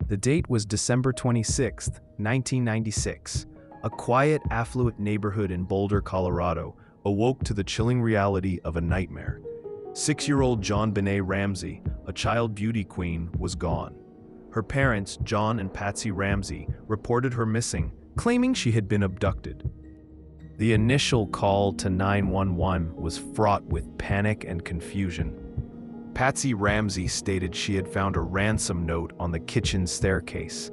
The date was December 26, 1996. A quiet, affluent neighborhood in Boulder, Colorado, awoke to the chilling reality of a nightmare. 6-year-old JonBenét Ramsey, a child beauty queen, was gone. Her parents, John and Patsy Ramsey, reported her missing, claiming she had been abducted. The initial call to 911 was fraught with panic and confusion. Patsy Ramsey stated she had found a ransom note on the kitchen staircase.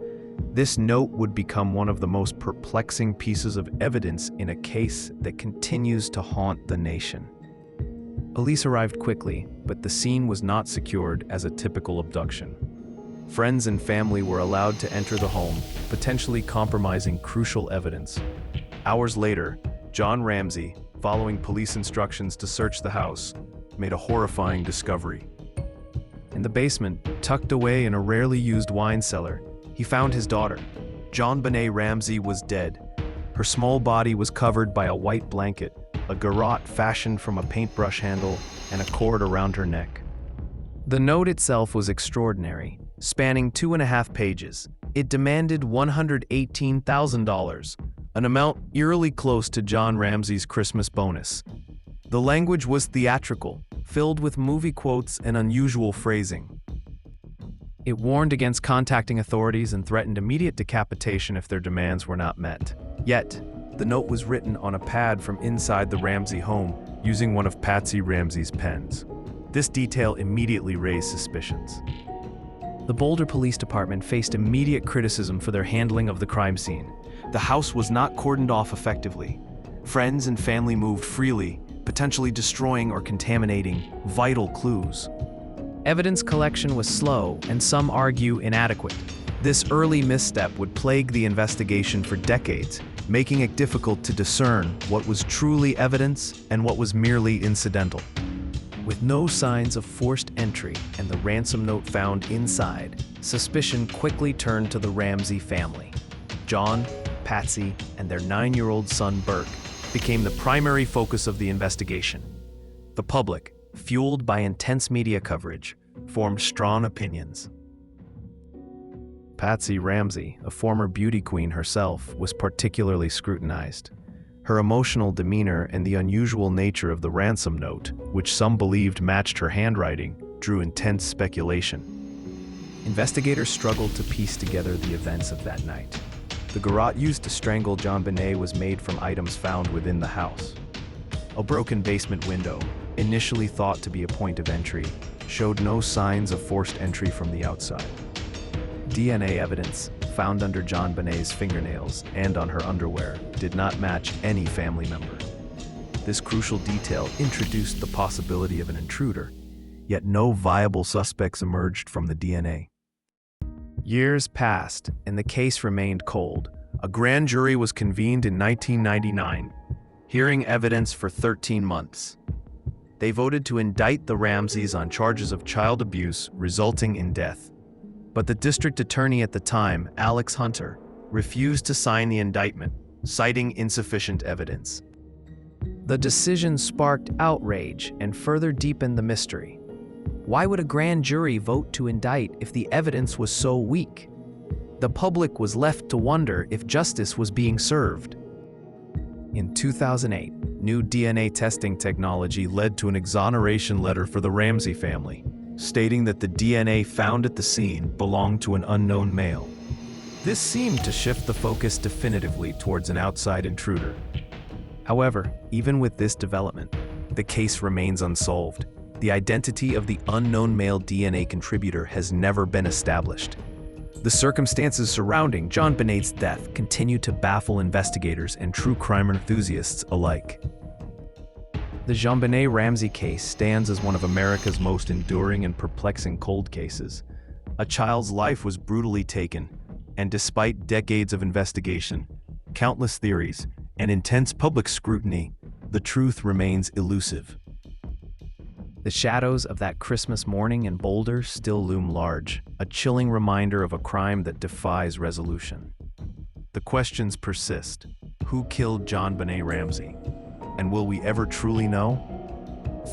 This note would become one of the most perplexing pieces of evidence in a case that continues to haunt the nation. Police arrived quickly, but the scene was not secured as a typical abduction. Friends and family were allowed to enter the home, potentially compromising crucial evidence. Hours later, John Ramsey, following police instructions to search the house, made a horrifying discovery. In the basement, tucked away in a rarely used wine cellar, he found his daughter. JonBenét Ramsey was dead. Her small body was covered by a white blanket, a garrote fashioned from a paintbrush handle, and a cord around her neck. The note itself was extraordinary, spanning 2.5 pages. It demanded $118,000, an amount eerily close to John Ramsey's Christmas bonus. The language was theatrical, filled with movie quotes and unusual phrasing. It warned against contacting authorities and threatened immediate decapitation if their demands were not met. Yet, the note was written on a pad from inside the Ramsey home using one of Patsy Ramsey's pens. This detail immediately raised suspicions. The Boulder Police Department faced immediate criticism for their handling of the crime scene. The house was not cordoned off effectively. Friends and family moved freely, potentially destroying or contaminating vital clues. Evidence collection was slow, and some argue inadequate. This early misstep would plague the investigation for decades, making it difficult to discern what was truly evidence and what was merely incidental. With no signs of forced entry and the ransom note found inside, suspicion quickly turned to the Ramsey family. John, Patsy, and their 9-year-old son Burke became the primary focus of the investigation. The public, fueled by intense media coverage, formed strong opinions. Patsy Ramsey, a former beauty queen herself, was particularly scrutinized. Her emotional demeanor and the unusual nature of the ransom note, which some believed matched her handwriting, drew intense speculation. Investigators struggled to piece together the events of that night. The garrote used to strangle JonBenét was made from items found within the house. A broken basement window, initially thought to be a point of entry, showed no signs of forced entry from the outside. DNA evidence, found under JonBenét's fingernails and on her underwear, did not match any family member. This crucial detail introduced the possibility of an intruder, yet no viable suspects emerged from the DNA. Years passed, and the case remained cold. A grand jury was convened in 1999, hearing evidence for 13 months. They voted to indict the Ramseys on charges of child abuse resulting in death. But the district attorney at the time, Alex Hunter, refused to sign the indictment, citing insufficient evidence. The decision sparked outrage and further deepened the mystery. Why would a grand jury vote to indict if the evidence was so weak? The public was left to wonder if justice was being served. In 2008, new DNA testing technology led to an exoneration letter for the Ramsey family, stating that the DNA found at the scene belonged to an unknown male. This seemed to shift the focus definitively towards an outside intruder. However, even with this development, the case remains unsolved. The identity of the unknown male DNA contributor has never been established. The circumstances surrounding JonBenét's death continue to baffle investigators and true crime enthusiasts alike. The JonBenét Ramsey case stands as one of America's most enduring and perplexing cold cases. A child's life was brutally taken, and despite decades of investigation, countless theories, and intense public scrutiny, the truth remains elusive. The shadows of that Christmas morning in Boulder still loom large, a chilling reminder of a crime that defies resolution. The questions persist. Who killed JonBenét Ramsey? And will we ever truly know?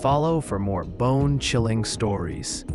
Follow for more bone-chilling stories.